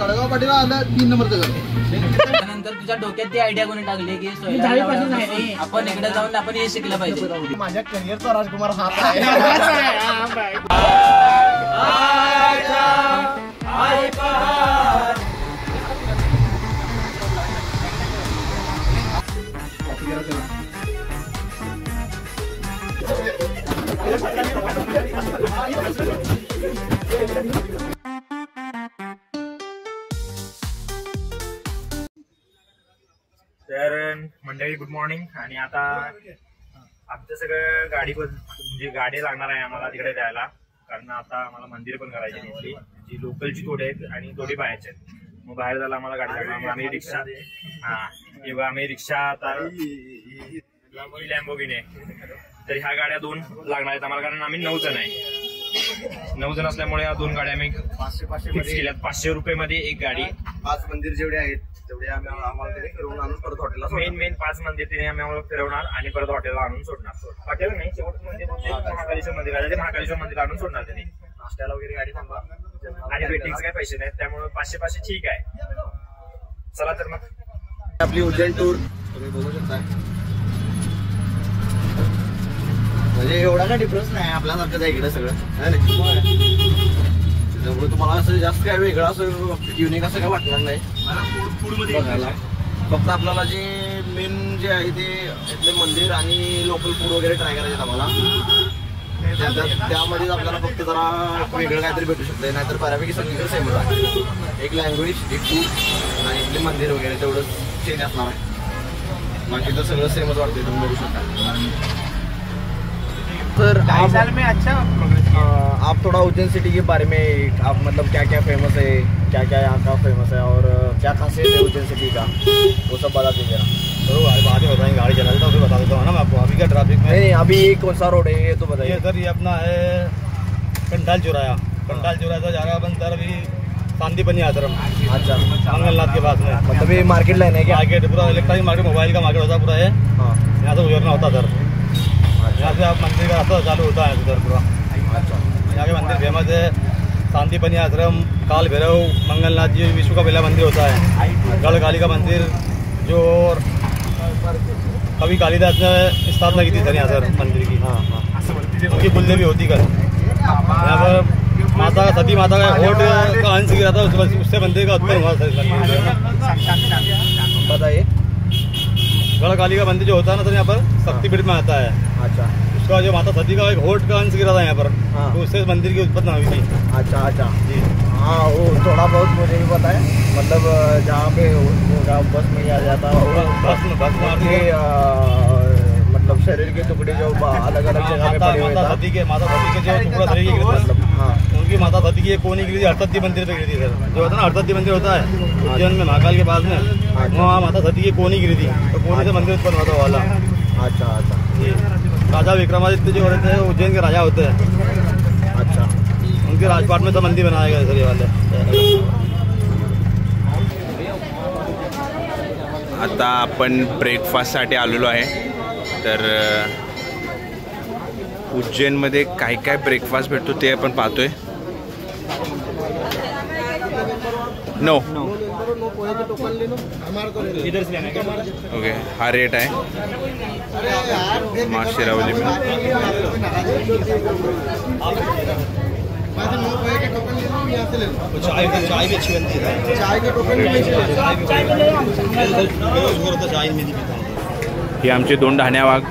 कडगाव पाटील आलं 3 नंबरचं घर. त्यानंतर तुझ्या डोक्यात ती आयडिया कोणी टाकली की आपण इकडे जाऊन आपण हे शिकलं पाहिजे. माझ्या करिअरचा राजकुमार हात आहे. तर मंडळी गुड मॉर्निंग. आणि आता आमचं सगळं गाडी म्हणजे गाडी लागणार आहे आम्हाला तिकडे द्यायला, कारण आता आम्हाला मंदिर पण करायची तिथली जी लोकलची थोडी आहेत आणि थोडी बाहेरची आहेत. मग बाहेर जायला आम्हाला गाडी लागणार. आम्ही रिक्षा किंवा आम्ही रिक्षा आता लॅम्बोर्गिनी तर ह्या गाड्या 2 लागणार आहेत आम्हाला, कारण आम्ही 9 जण आहे. 9 जण असल्यामुळे या 2 गाड्या आम्ही 500 केल्यात. 500 रुपये मध्ये एक गाडी. 5 मंदिर जेवढे आहेत तेवढे आम्हाला फिरवून आणून परत हॉटेलला. मेन 5 मंदिर तिने आम्ही आम्हाला फिरवणार आणि परत हॉटेलला आणून सोडणार. हॉटेल नाही, शेवटचं मंदिर महाकालेश्वर मंदिर आहे, ते महाकालेश्वर मंदिर आणून सोडणार त्यांनी. नाश्त्याला वगैरे गाडी थांबा आणि वेटिंगचे काही पैसे नाहीत, त्यामुळे 500 ठीक आहे. चला तर मग आपली उज्जैन टूर तुम्ही बघू शकता. म्हणजे एवढा काय डिफरन्स नाही आपल्यासारखंच आहे इकडे सगळं, त्यामुळे तुम्हाला असं जास्त काय वेगळं असं युनिक असं काय वाटणार नाही बघायला. फक्त आपल्याला जे मेन जे आहे ते इथले मंदिर आणि लोकल फूड वगैरे ट्राय करायचे आम्हाला. त्यामध्येच आपल्याला फक्त जरा वेगळं काहीतरी भेटू शकतं, नाहीतर बऱ्यापैकी सगळीकडे सेमच आहे. एक लँग्वेज, एक फूड आणि इथले मंदिर वगैरे तेवढंच चेंज असणार आहे. बाकी तर सगळं सेमच वाटते, तुम्ही बघू शकता. सर आप थोड़ा उज्जैन सिटी के बारे में आप मतलब क्या क्या फेमस है, क्या क्या यहाँ का फेमस है और क्या खासियत है उज्जैन सिटी का, वो सब बता दीजिए जरा. तो बाद में बताएंगे, गाड़ी चला देता हूँ बता देता हूँ ना मैं आपको. अभी क्या ट्रैफिक में नहीं, अभी कौन सा रोड है ये तो बताइए. सर ये अपना है कंडाल चौराया. कंडाल चौराया से जा रहा है सर अभी शांतिपनी आश्रम. अच्छा, मंगलनाथ के पास में. मतलब ये मार्केट लाइन है क्या? मार्केट पूरा इलेक्ट्रॉनिक मार्केट, मोबाइल का मार्केट होता है पूरा है. हाँ, यहाँ से गुजरना होता सर. यहाँ से आप मंदिर का रास्ता चालू होता है उधर पूरा. अच्छा, यहाँ के मंदिर फेमस है शांतिपनी आश्रम, काल भैरव, मंगलनाथ जी विश्व का पहला मंदिर होता है. गढ़काली का मंदिर जो कभी कालिदास ने स्थापना की थी सर यहाँ सर मंदिर की. उनकी कुलदेवी होती कल. यहाँ पर माता सती माता का होठ का अंश गिरा था, उससे मंदिर का उत्पन्न हुआ सर. बताइए. गढ़काली का मंदिर जो होता है ना सर यहाँ पर शक्तिपीठ में आता है. अच्छा, उसका जो माता सती का एक होठ का अंश गिरा था यहाँ पर. हाँ. तो उससे मंदिर की उत्पत्ति हुई थी. अच्छा जी. हाँ, वो थोड़ा बहुत मुझे भी पता है. मतलब जहाँ पे बस में आ जाता है, बस में मतलब शरीर के टुकड़े जो अलग अलग जगह पे पड़े हुए माता सती के जो टुकड़ा शरीर के मतलब उनकी माता सती की एक कोनी गिरी थी, हरसती मंदिर पे गिरी थी सर. जो होता है ना हरसती मंदिर होता है उज्जैन में महाकाल के पास में, वहाँ माता सती की कोनी गिरी थी, तो कोनी से मंदिर उत्पन्न होता वाला. अच्छा जी. राजा विक्रमादित्य जो होते हैं उज्जैन के राजा होते हैं. अच्छा, उनके राजपाट में तो मंदिर बनाया गया सर ये वाले. आता आपण ब्रेकफास्टसाठी आलेलो आहे. तर उज्जैनमध्ये काय काय ब्रेकफास्ट भेटतो ते आपण पाहतोय. नो ओके, हा रेट आहे माँ शेरावली में. चाय भी अच्छी बनती है. चाय का टोकन हे आमचे 2 ढाण्यावाग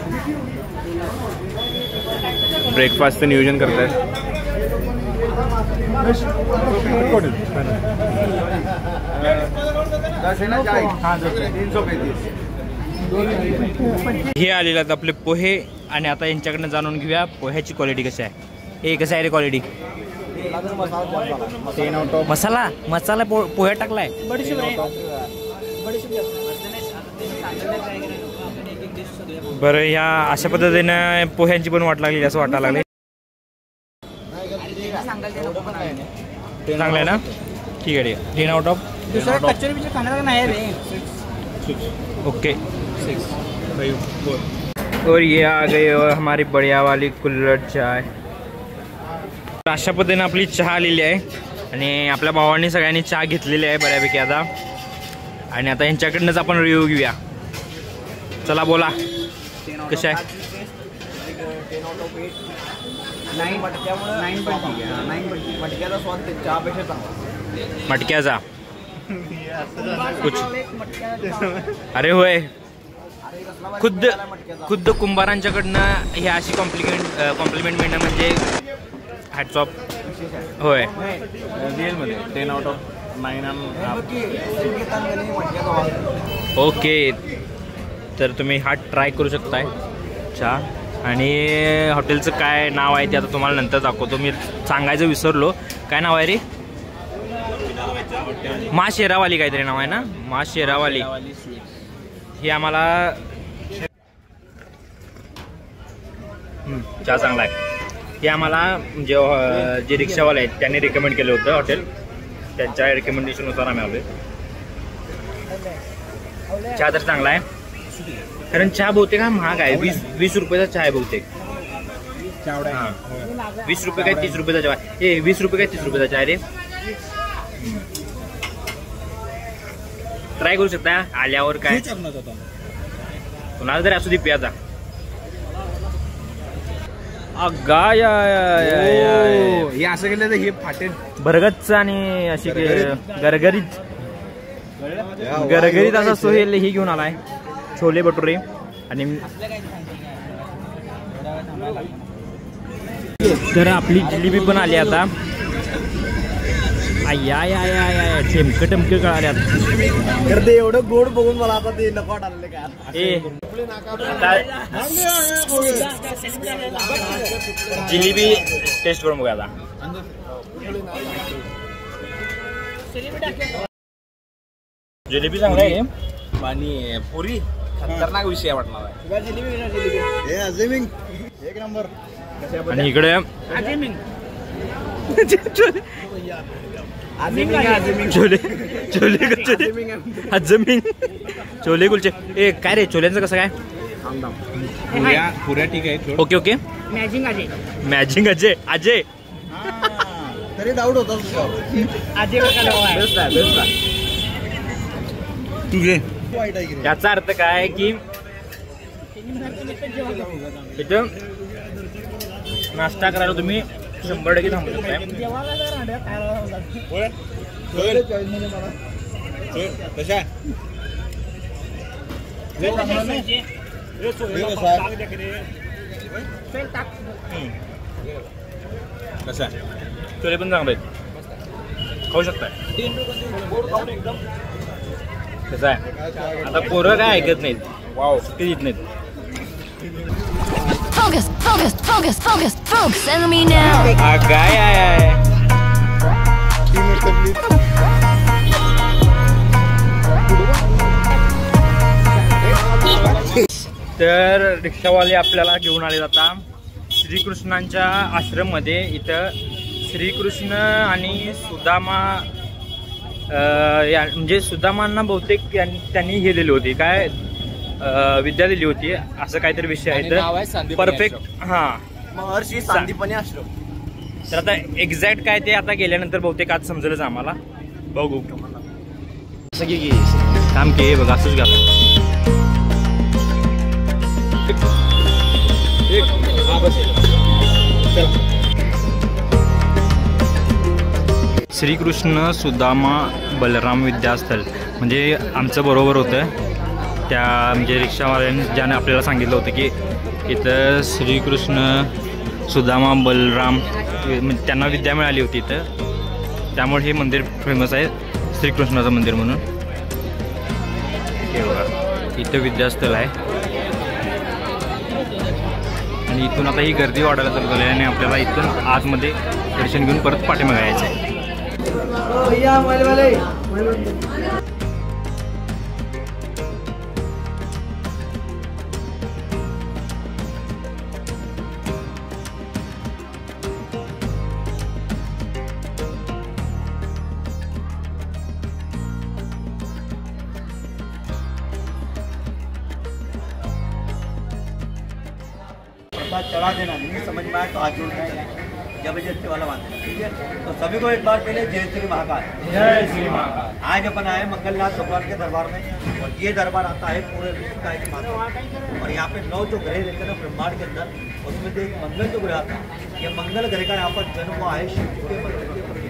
ब्रेकफास्टचं नियोजन करत आहेत. हे आलेले आहेत आपले पोहे आणि आता यांच्याकडनं जाणून घेऊया पोह्याची क्वालिटी कशी आहे. हे कसं आहे रे क्वालिटी? मसाला पोह्या टाकलाय. बरं, ह्या अशा पद्धतीनं पोह्यांची पण वाट लागली असं वाटायला लागले. चांगलं आहे ना? ठीक है 10 आउट ऑफ. ओके. और ये आ गई और हमारी बढ़िया वाली कुल्हड़ चाय. अशा पद्धतीने आपली चहा आलेली आहे. आणि आपल्या भावांनी सगळ्यांनी चहा घेतलेली आहे बऱ्यापैकी आता. आणि आता यांच्याकडनंच आपण रिव्ह्यू घेऊया. चला बोला कशा आहे. 10 out of 8. 9 मटक्याचा स्वाद चहापेक्षा चांगला. मटक्याचा कुछ अरे होय खुद्द कुंभारांच्याकडनं हे अशी कॉम्प्लिमेंट मिळणं म्हणजे हॅट्स ऑफ. होय रिअलमध्ये 10 out of 9. ओके. तर तुम्ही हा ट्राय करू शकताय चहा. आणि हॉटेलचं काय नाव आहे ते आता तुम्हाला नंतर दाखवतो. मी सांगायचं विसरलो. काय नाव आहे रे? मा शेरावाली काहीतरी नाव आहे ना. मा शेरावाली. ही आम्हाला चहा चांगला आहे. हे आम्हाला जे रिक्षावाले आहेत त्यांनी रिकमेंड केलं होतं हॉटेल. त्यांच्या रिकमेंडेशननुसार आम्ही आलोय. चहा तर चांगला आहे कारण चहा बहुतेक हा महाग आहे. 20 रुपयाचा चहा आहे बहुतेक. 20 रुपये काय 30 रुपयाचा चहा आहे. 20 रुपये काय 30 रुपयाचा चहा आहे रे. ट्राय करू शकता आल्यावर. काय कुणाला तरी असू दे प्याचा. हे असं केलं तर हे फाटेल. भरगतच आणि अशी गरगरीत असा सोहेल ही घेऊन आलाय छोले भटुरे. आणि तर आपली जिलेबी पण आली आता. आय ठेमकं टमकं कळाल्यात. तर ते एवढं गोड बघून मला आता ते नको वाटायला काय. जिलेबी टेस्ट करून बघा आता. जिलेबी चांगली आहे आणि पुरी खतरनाक विषय वाटणार आहे. एक नंबर. आणि इकडे छोले कुलचे. ए काय रे छोल्यांचं कसं काय? पुऱ्या ठीक आहे. Okay okay. मॅजिंग अजय तरी डाऊट होता तुझे. याचा अर्थ काय की इथं नाश्ता करायला तुम्ही 100% थांबू शकताय. कसं छोले पण चांगले आहेत. खाऊ शकताय. कसं आहे आता पोरं काय ऐकत नाहीत. वाव सुट्टी देत नाहीत. Focus on me now. काय आहे तर रिक्षावाले आपल्याला घेऊन आले आता श्रीकृष्णांच्या आश्रम मध्ये. इथं श्रीकृष्ण आणि सुदामा म्हणजे सुदामांना बहुतेक त्यांनी हे दिली होती काय विद्या दिली होती असं काहीतरी विषय आहे. परफेक्ट. हा महर्षी सांदीपनी आश्रम. तर आता एक्झॅक्ट काय ते आता गेल्यानंतर बहुतेक आज समजेलच आम्हाला. बघू असं की काम के बघा असंच घाला. श्रीकृष्ण सुदामा बलराम विद्यास्थल म्हणजे आमचं बरोबर होतं. त्या म्हणजे रिक्षावाल्यांनी ज्याने आपल्याला सांगितलं होतं की इथं श्रीकृष्ण सुदामा बलराम त्यांना विद्या मिळाली होती इथं. त्यामुळे हे मंदिर फेमस आहे श्रीकृष्णाचं मंदिर म्हणून. हे बघा इथं विद्यास्थल आहे. आणि इथून आता ही गर्दी वाढायला चालू झाली आहे आणि आपल्याला इथून आतमध्ये दर्शन घेऊन परत पाठीमागे यायचं आहे. चढ़ा देना नहीं समझ में आया तो आगे उठा जबरदस्ती वाला बात है, ठीक है। तो सभी को एक बार पहले जय श्री महाकाल। जय श्री महाकाल। आज अपन आए मंगलनाथ भगवान के दरबार में, और ये दरबार आता है पूरे विश्व का एकमात्र। और यहाँ पे 9 जो ग्रह रहते हैं ना ब्रह्मांड के अंदर, उसमें से एक मंगल जो ग्रह आता है, ये मंगल ग्रह का यहाँ पर जन्म हुआ है शिव के मंदिर के प्रति,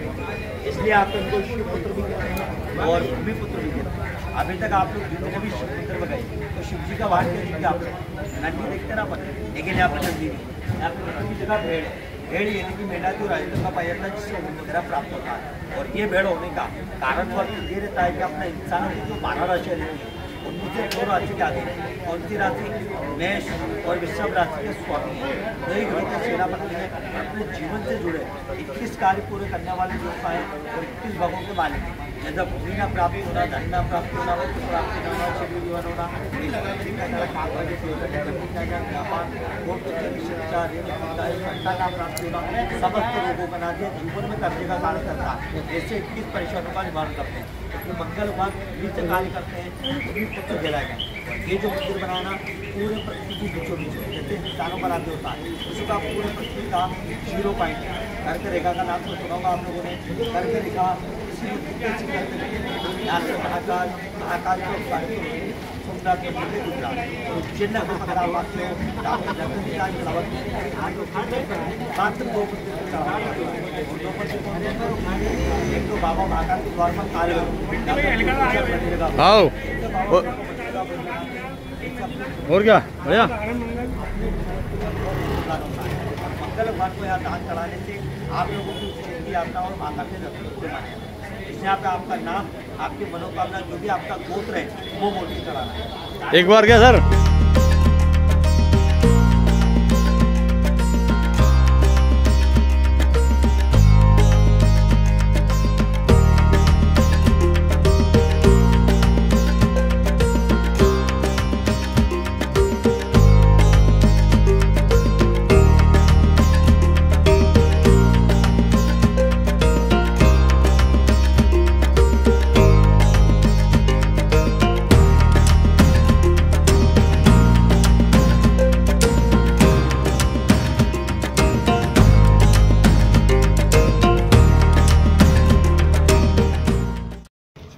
इसलिए आप इनको शिव पुत्र भी कहते हैं और भूमि पुत्र भी कहते हैं। अभी तक आप लोग जितने भी शिव मंदिर में गए तो शिव जी का वाहन क्या देखते आप नंदी देखते ना अपन, लेकिन यहाँ पर नंदी नहीं, यहाँ पर नंदी की जगह भेड़ है। भेड़ यानी कि मेढा जो राजस्थान का पाया था जिससे वगैरह प्राप्त होता है। और ये भेड़ होने का कारण तो ये रहता है कि अपना इंसानों की जो 12 राशियाँ रहती हैं उनमें से 2 राशि के आगे कौन सी राशि, मेष और वृषभ राशि के स्वामी है। तो एक ग्रह के सेनापति है, अपने जीवन से जुड़े 21 कार्य पूरे करने वाले जो है और 21 भागों के मालिक हैं। जैसा भूमि ना प्राप्त होना, धन ना प्राप्त होना, वस्तु प्राप्ति न होना, शरीर जीवन होना, व्यापार, शिक्षा, सत्ता का प्राप्ति होना, समस्त लोगों का नाम जीवन में करने का कार्य करता है। ऐसे 21 परेशानियों का निवारण करते हैं। तो मंगल भगवान नीचे कार्य करते हैं, भूमि पुत्र कहलाएगा। ये जो मंदिर बनाना पूरे पृथ्वी की बीचों बीच जैसे इंसानों पर आगे होता है, उसका पूरे पृथ्वी का 0 पॉइंट है। कर्क रेखा का नाम तो सुना होगा आप लोगों ने। कर्क रेखा महाकाल महाकाल के सोमनाथ मंदिर में गुजरा, उज्जैन को पकड़ा वाक्य मात्र 2 एक तो बाबा महाकाल के द्वार पर काल और क्या भैया मंगल भगवान को यहाँ दान चढ़ाने से आप लोगों की सिद्धि यात्रा और माता के दर्शन पूरे माने जाते हैं। इसमें आप आपका नाम, आपकी मनोकामना, जो भी आपका गोत्र है वो मूर्ति चढ़ाना है। एक बार क्या सर?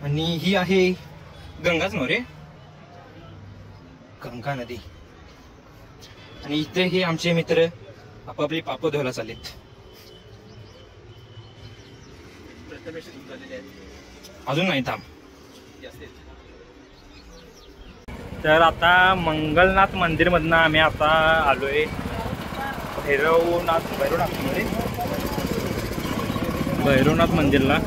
आणि ही आहे गंगाच नव्हे, गंगा नदी. आणि इथे हे आमचे मित्र आपापली पाप धुवायला चालेत. अजून नाही थांब. तर आता मंगलनाथ मंदिर मधनं आम्ही आता आलोय भैरवनाथ मंदिरला.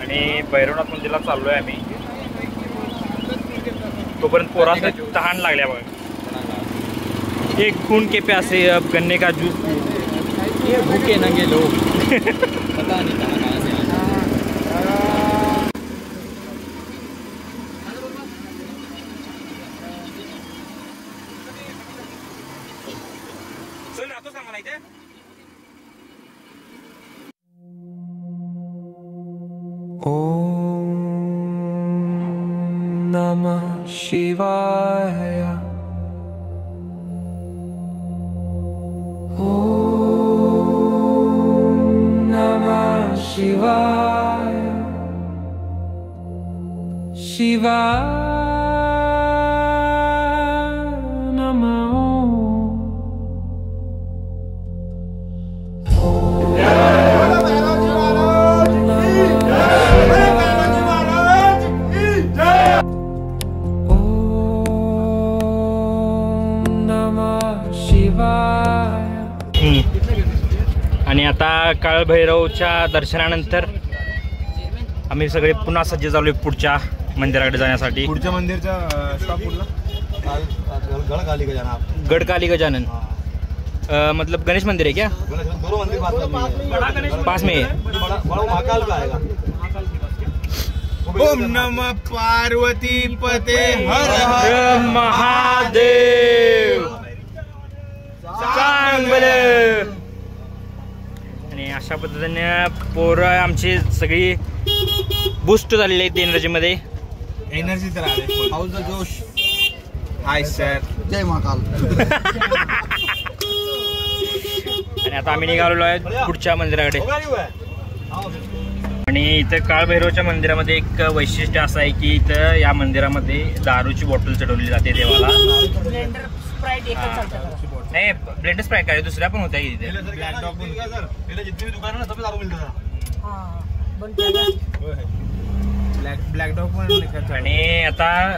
आणि भैरवनाथ मंदिरला चाललोय आम्ही. तोपर्यंत पोरांना तहान लागल्या बघा. एक खून के प्यासे अब गन्ने का जूस ये भूखे नंगे लोग. पता नहीं कहाँ से चल राहतोस का मला इथे. Om Namah Shivaya. Om Namah Shivaya. Shivaya Namah. आणि आता काळभैरवच्या दर्शनानंतर आम्ही सगळे पुन्हा सज्ज झालोय पुढच्या मंदिराकडे जाण्यासाठी. पुढच्या मंदिरचा स्टॉप कुठला? गढ़काली गजानन. गढ़काली गजानन मतलब गणेश मंदिर है क्या? दोनों मंदिर पास में है. बड़ा महाकाल का आएगा. ओम नमः पार्वती पते हर हर महादेव. चांगले. आणि अशा पद्धतीने पोरं आमची सगळी बूस्ट झालेली आहेत एनर्जी मध्ये. एनर्जी तर आले. How's the josh. Hi sir. जय महाकाल. आणि आता आम्ही निघालेलो आहे पुढच्या मंदिराकडे. आणि इथं काळभैरवच्या मंदिरामध्ये एक वैशिष्ट्य असं आहे की इथं या मंदिरामध्ये दारूची बॉटल चढवली जाते देवाला. नाही ब्लेंडर स्प्राईट काय दुसऱ्या पण होत्या इथे. ब्लॅक डॉग पण. आणि आता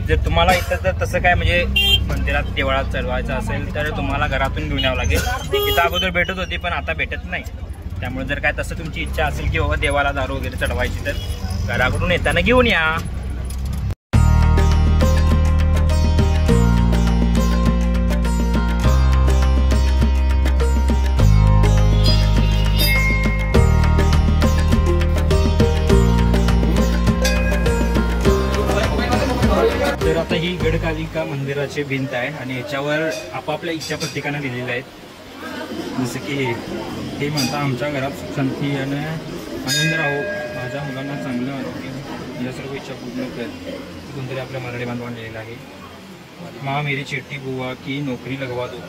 जर तुम्हाला इथं जर तसं काय म्हणजे मंदिरात देवळात चढवायचं असेल तर तुम्हाला घरातून घेऊन यावं लागेल. इथं अगोदर भेटत होती पण आता भेटत नाही. त्यामुळे जर काय तसं तुमची इच्छा असेल की बाबा देवाला दारू वगैरे चढवायची तर घराकडून येताना घेऊन या. तर आता ही गडकालिका मंदिराची भिंत आहे आणि याच्यावर आपापल्या इच्छा प्रत्येकाने दिलेल्या आहेत. जसं की हे म्हणता आमच्या घरात सुख शांती आणि आनंद राहो, माझ्या मुलांना चांगलं आरोग्य, या सर्व इच्छा पूर्ण कर. कोणतरी आपल्या मराठी बांधवांना लिहिलेलं आहे. माँ मेरी चेट्टी बुआ की नोकरी लगवा दो.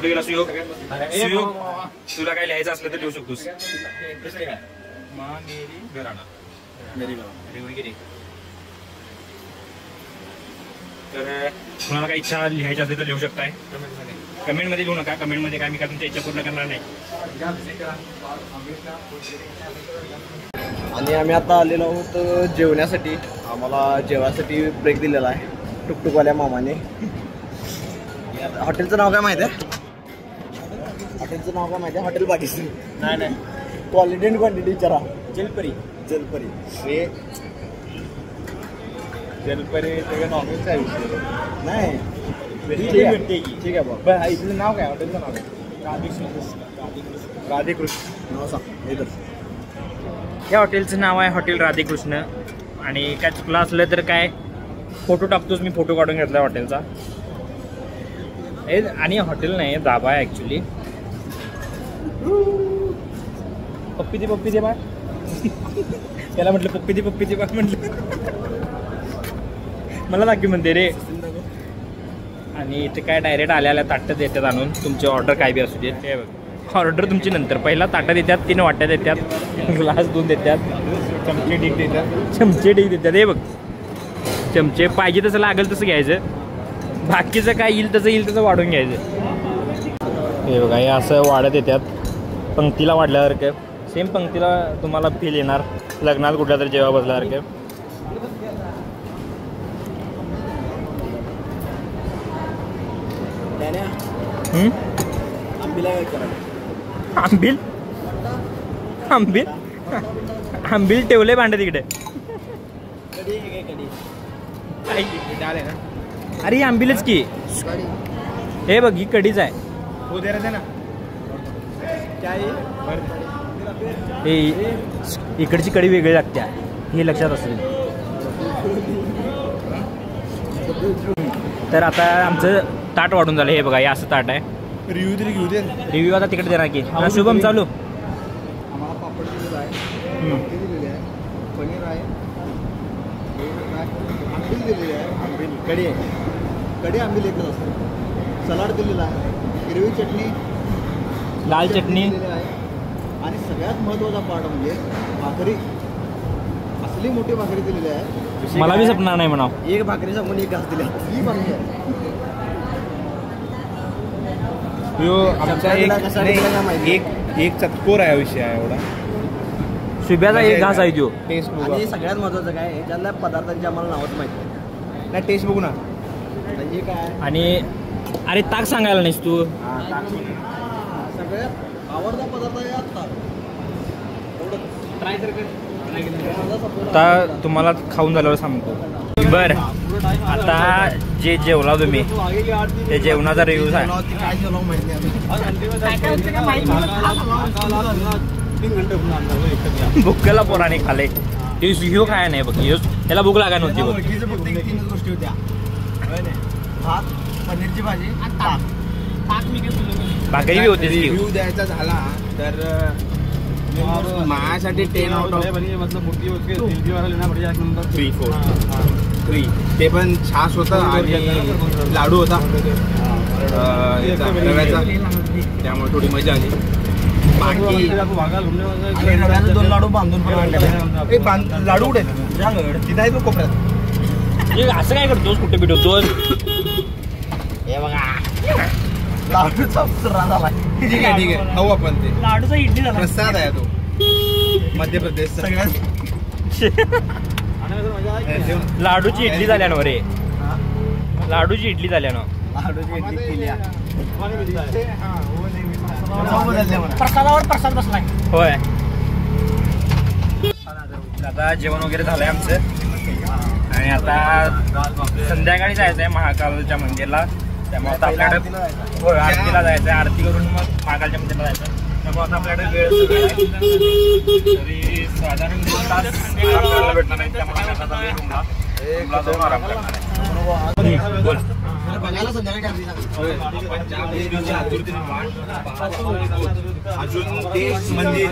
सुयोग सुयोग तुला काय लिहायचं असलं तर लिहू शकतोस. माँ मेरी घराणा वगैरे. तर तुम्हाला काही इच्छा लिहायची असेल तर लिहू शकताय. कमेंटमध्ये लिहू नका. कमेंटमध्ये काय मी काय तुमच्या इच्छा पूर्ण करणार नाही. आणि आम्ही आता आलेलो आहोत जेवण्यासाठी. आम्हाला जेवणासाठी ब्रेक दिलेला आहे टुकटुकवाल्या मामाने. हॉटेलचं नाव काय माहिती आहे? हॉटेलचं नाव काय माहिती आहे? हॉटेल पाकिस्तान. नाही क्वालिटी अँड क्वांटिटी विचारा. जलपरी हे जलपरी नॉनव्हेज आहे विषय नाही. ठीक आहे बाबा. इथलं नाव काय? हॉटेलचं नाव काय? राधेकृष्ण नाव सांग. या हॉटेलचं नाव आहे हॉटेल राधेकृष्ण. आणि काय चुकलं असलं तर काय फोटो टाकतोच मी. फोटो काढून घेतला हॉटेलचा. हे आणि हॉटेल नाही धाबा आहे ॲक्च्युली. पप्पी दे बा. त्याला म्हटलं पप्पी दे बा म्हटलं. मला दाखवी म्हणते रे. आणि इथे काय डायरेक्ट आल्या ताटं देतात आणून. तुमची ऑर्डर काय बी असू दे. हे बघ ऑर्डर तुमची नंतर. पहिला ताटं देतात, 3 वाट्या देतात, ग्लास 2 देतात, चमचे डीक देतात. हे बघ चमचे पाहिजे तसं लागेल तसं घ्यायचं. बाकीचं काय येईल तसं वाढून घ्यायचं. हे बघा हे असं वाढत येतात. पंक्तीला वाढल्यासारखं सेम पंक्तीला तुम्हाला फील येणार लग्नात कुठल्या तरी जेव्हा बसल्यासारखं. आंबील ठेवले भांडे तिकडे. अरे ही आंबीलच की. हे बघ ही कढीच आहे. हे इकडची कढी वेगळी लागते हे लक्षात असेल. तर आता आमचं ताट वाढून झालं. हे बघा हे असं ताट आहे. रिव्ह्यू तरी घेऊ दे. रिव्ह्यू आता तिकडे देणार की. शुभम चालू. आम्हाला पापड दिलेला आहे, दिलेली आहे, पनीर आहे, आंबील दिलेली आहे, आंबील कढी आहे. कढी आंबील एकच असतं. सलाड दिलेला आहे, हिरवी चटणी, लाल चटणी आहे. आणि सगळ्यात महत्त्वाचा पार्ट म्हणजे भाकरी. असली मोठी भाकरी दिलेली आहे. मला बी सपणार नाही म्हणा. एक भाकरी सांगून एक घास दिली ही भाकरी आहे. एक चतकोर आहे विषय आहे एवढा. शुभ्याचा एक घास आहे तो. टेस्ट बघू. आणि सगळ्यात महत्त्वाचं काय ह्याच्यातल्या पदार्थांची आम्हाला नावच माहिती नाही. टेस्ट बघू ना हे काय. आणि अरे ताक सांगायला नाहीस तू. सगळ्यात आवडता पदार्थ आहे आता. ट्राय तर कर. आता तुम्हाला खाऊन झाल्यावर सांगतो. बर आता जे जेवला तुम्ही ते जेवणाचा रिव्ह्यू सांग. काय जेवला भुक्कला पोराने खाले. ह्यो खाया नाही बघ. त्याला भूक लागा नव्हती बघ. 3 गोष्टी होत्या. भात, पनीरची भाजी आणि ताक. भाकरी बी होती. रिव्ह्यू द्यायचा झाला तर माझ्यासाठी 10 आउट ऑफ 3-4 ते पण छास होता आणि लाडू होता. रव्याचा, त्यामुळे थोडी मजा आली. बाकी दोन लाडू बांधून लाडू कुठे तिथे आहे तो कोपऱ्यात. असं काय करतोस, कुठे भेटवतोस? हे बघा लाडूचा उत्सव झाला. ठीक आहे खाऊ आपण. ते लाडूचा इडली झाला. प्रसाद आहे तो मध्य प्रदेश. लाडूची इडली झाल्यानं रे, लाडूची इडली झाल्यानं. प्रसादावर प्रसाद बसलाय. होय. आता जेवण वगैरे झालंय आमचं आणि आता संध्याकाळी जायचंय महाकालच्या मंदिरला. त्यामुळे आता आपल्याकडे होय आरतीला जायचंय. आरती करून मग महाकालच्या मंदिरला जायचं. त्यामुळे आता आपल्याकडे वेळ तरी साधारण 2 तास आपल्याला भेटणार नाही. त्यामुळे आता रूमला जाऊन आराम करणार आहे. बोल. बघायला संध्याकाळी अजून ते मंदिर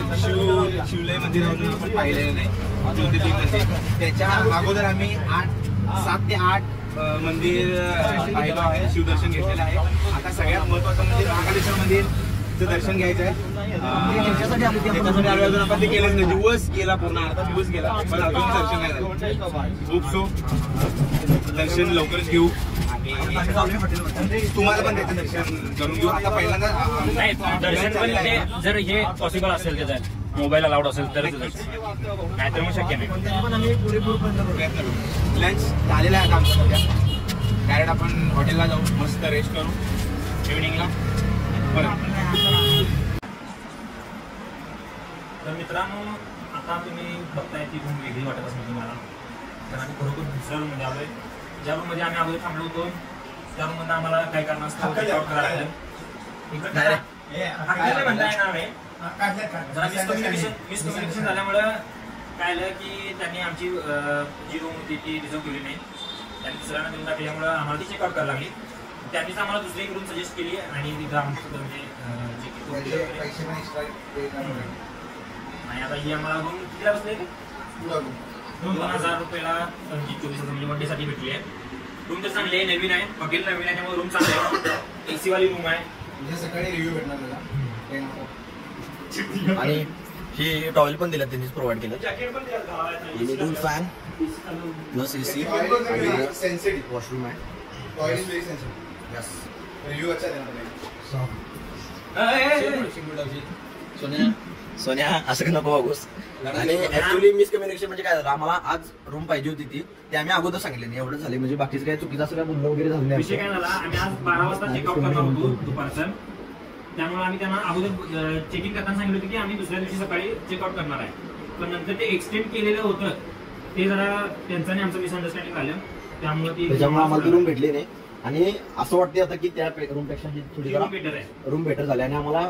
शिवलय मंदिर अजून आपण पाहिलेलं नाही. ज्योतिर्लिंग मंदिर. त्याच्या अगोदर आम्ही 7 ते 8 मंदिर पाहिलं आहे, शिवदर्शन घेतलेलं आहे. आता सगळ्यात महत्वाचं म्हणजे महाकालेश्वर मंदिरचं दर्शन घ्यायचं आहे. त्याच्यासाठी अजून आपण ते केलंच नाही. दिवस गेला, पूर्ण अर्धा दिवस गेला, पण अजून दर्शन नाही झालं. उपसो दर्शन लवकरच घेऊ. तुम्हाला पण त्याचं दर्शन करून घेऊ. आता पहिल्यांदा नाही दर्शन पण ते जर हे पॉसिबल असेल त्याचा मोबाईल अलाउड असेल तरच नाही तर मग शक्य नाही. लंच झालेला आहे आमचं सध्या. डायरेक्ट आपण हॉटेलला जाऊ, मस्त रेस्ट करू इव्हिनिंगला परत. तर मित्रांनो आता तुम्ही बघताय ती रूम वेगळी वाटत असेल तुम्हाला. तर आम्ही खरोखर दुसऱ्या रूममध्ये आलोय. ज्या रूममध्ये आम्ही अगोदर थांबलो होतो त्या रूममध्ये आम्हाला काही कारणास्तव चेकआउट करायला लागलं. म्हणता येणार नाही. जरा मिसकम्युनिकेशन झाल्यामुळं काय आलं की त्यांनी आमची जी रूम होती ती रिझर्व केली नाही. त्यांनी दुसऱ्यांना देऊन टाकल्यामुळं आम्हाला ती चेकआउट करायला लागली. त्यांनीच आम्हाला दुसरी एक रूम सजेस्ट केली आणि तिथं आमचं म्हणजे आणि आता ही आम्हाला रूम कितीला बसले 2000 रुपयाला 24 म्हणजे वन डे साठी भेटली आहे. रूम तर चांगली आहे, नवीन आहे, हॉटेल नवीन आहे, त्यामुळे रूम चांगली आहे. AC वाली रूम आहे. सकाळी रिव्ह्यू भेटणार मला. आणि ही टॉवेल पण दिला त्यांनीच प्रोव्हाइड केलं. दोन फॅन प्लस AC आणि सेन्सिटिव्ह वॉशरूम आहे. Toilet very sensitive. Yes review अच्छा देणार. सोन्या असं नको बघूस. आणि ऍक्च्युली मिसकम्युनिकेशन म्हणजे काय झालं, आम्हाला आज रूम पाहिजे होती ते आम्ही अगोदर सांगितले नाही. एवढं झाले म्हणजे बाकीचं काय चुकीचं असं काय बोलणं वगैरे झालं नाही. विषय काय झाला, आम्ही आज 12 वाजता चेकआउट करणार होतो दुपारचं. त्यामुळे आम्ही त्यांना अगोदर चेकिंग करताना सांगितलं होतं की आम्ही दुसऱ्या दिवशी सकाळी चेकआउट करणार आहे. पण नंतर ते एक्सटेंड केलेलं होतं ते जरा त्यांचं आणि आमचं मिसअंडरस्टँडिंग झालं. त्यामुळे आम्हाला रूम भेटली नाही. आणि असं वाटते आता की त्या रूम पेक्षा थोडी बेटर आहे. रूम बेटर झाले. आणि आम्हाला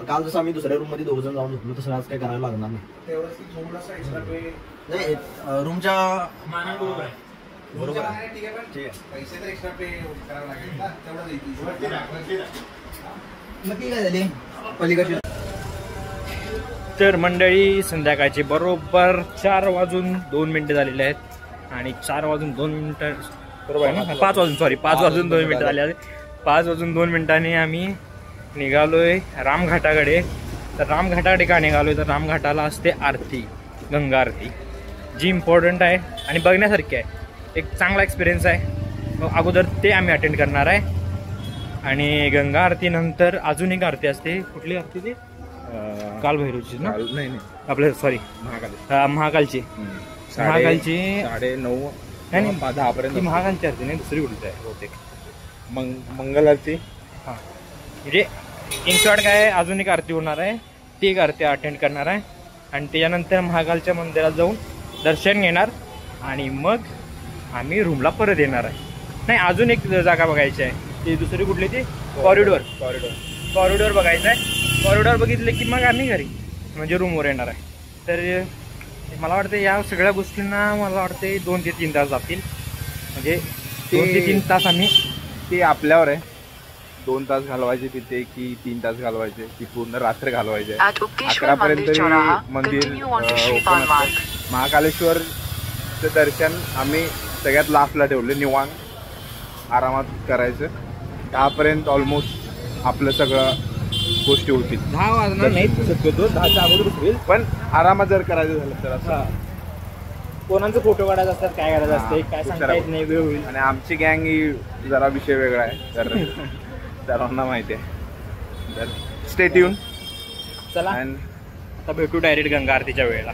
काल जसं आम्ही दुसऱ्या रूम मध्ये 2 जण जाऊन झोपलो तसं आज काही करायला लागणार नाही. रूमच्या माना बरोबर आहे. बरोबर आहे. ठीक आहे. पैसे तर एक्स्ट्रा पे करावं लागेल. नक्की काय झाले पलीकडचे. तर मंडळी संध्याकाळचे बरोबर 4:02 झालेले आहेत. आणि 4:02 बरोबर आहे ना, 5:02 झाले आहेत. 5:02 आम्ही निघालोय रामघाटाकडे. तर रामघाटाकडे का निघालोय तर रामघाटाला असते आरती, गंगा आरती, जी इम्पॉर्टंट आहे आणि बघण्यासारखी आहे. एक चांगला एक्सपिरियन्स आहे. मग अगोदर ते आम्ही अटेंड करणार आहे. आणि गंगा आरती नंतर अजून एक आरती असते. कुठली आरती ती? कालभैरवची ना? नाही आपल्या सॉरी महाकालची. महाकालची 9:30 नाही 10 पर्यंत महाकालची आरती नाही, दुसरी कुठली आहे बहुतेक. मंगल आरती. हां म्हणजे इन शॉर्ट काय अजून एक आरती होणार आहे, ती एक आरती अटेंड करणार आहे. आणि त्याच्यानंतर महाकालच्या मंदिरात जाऊन दर्शन घेणार आणि मग आम्ही रूमला परत येणार आहे. नाही अजून एक जागा बघायची आहे. ती दुसरी कुठली ती? कॉरिडॉर बघायचं आहे. कॉरिडॉर बघितले की मग आम्ही घरी म्हणजे रूमवर येणार आहे. तर मला वाटतं या सगळ्या गोष्टींना मला वाटते 2 ते 3 तास जातील. म्हणजे 2 ते 3 तास आम्ही ते आपल्यावर आहे. 2 तास घालवायचे तिथे की 3 तास घालवायचे की पूर्ण रात्र घालवायचे. 11 पर्यंत मंदिर ओपन असतं. महाकालेश्वरचं दर्शन आम्ही सगळ्यात लास्टला ठेवले, निवांत आरामात करायचं. 10पर्यंत ऑलमोस्ट आपलं सगळं गोष्टी होतील. 10 वाजणार नाहीत शक्यतो, 10च्या अगोदरच होईल. पण आरामात जर करायचं झालं तर असं. कोणाचे फोटो काढायचे असतात, काय करायचं असते काय सांगता येत नाही, वेळ होईल. आणि आमची गँग ही जरा विषय वेगळा आहे तर सर्वांना माहिती आहे. तर स्टे ट्यून. चला आणि आता भेटू डायरेक्ट गंगा आरतीच्या वेळेला.